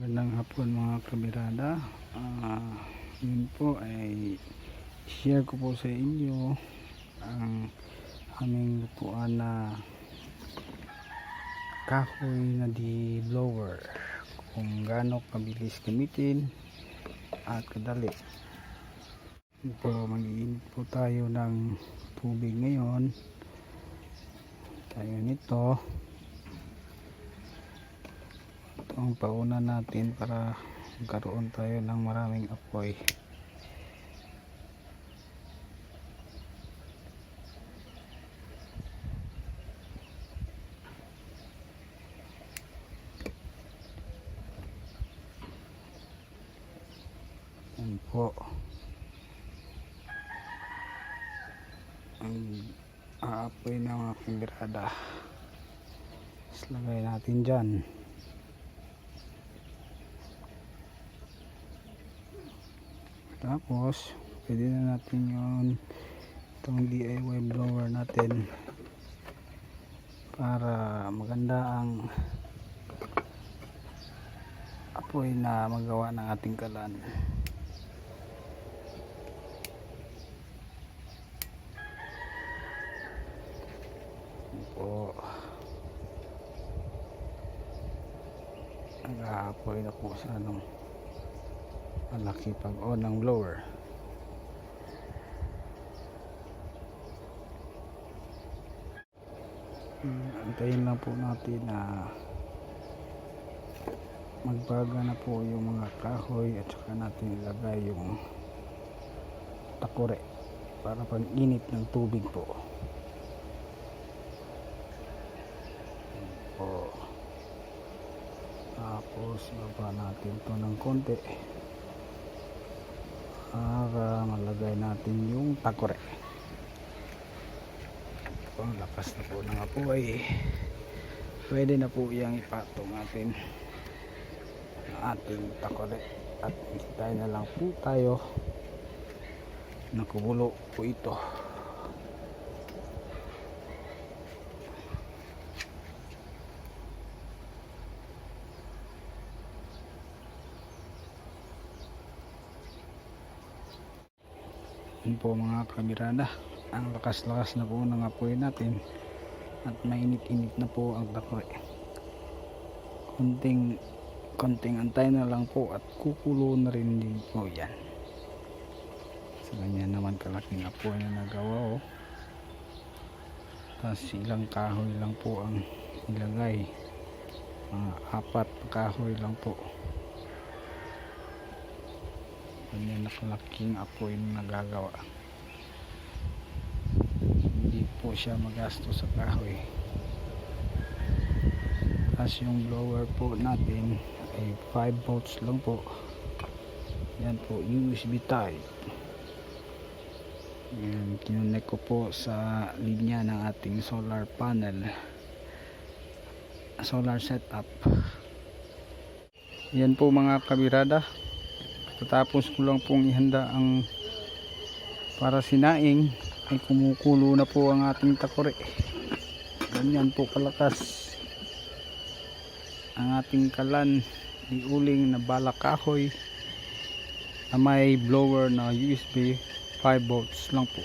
Magandang hapon mga kamirada. Yun po ay share ko po sa inyo ang aming lutuan na kahoy na de-blower, kung gaano kabilis gamitin at kadali. Yun po, mag-iinit po tayo ng tubig ngayon. Tayo nito. Ito ang pauna natin para magkaroon tayo ng maraming apoy. Yan po ang aapoy ng mga kamirada. Lagay natin dyan. Tapos pwede na natin yun, itong DIY blower natin, para maganda ang apoy na magawa ng ating kalan. Po nag-aapoy na po sa malaki pag on ng blower. Antayin lang po natin na magbaga na po yung mga kahoy at saka natin ilagay yung takore para pag init ng tubig po. Tapos baba natin to ng konti para malagay natin yung takore. Ang lakas na po ng apoy, pwede na po yung ipatong natin ang ating takore at hintay na lang po tayo na kumulo po ito. Yun po mga kamirada, ang lakas-lakas na po ng apoy natin at mainit-init na po ang takore. Konting antay na lang po at kukulo na rin din po yan. So ganyan naman kalaking apoy na nagawa. Tapos ilang kahoy lang po ang ilagay, mga 4 kahoy lang po. Ganyan nakalaking apoy na nagagawa. Hindi po siya magasto sa kahoy. Tapos yung blower po natin ay 5 volts lang po. Yan po, USB type. Yan, kinunek ko po sa linya ng ating solar panel, solar setup. Yan po mga kabirada, tapos ko lang pong ihanda ang para sinaing, ay kumukulo na po ang ating takore. Ganyan po kalakas ang ating kalan di uling na balak kahoy na may blower na USB 5 volts lang po.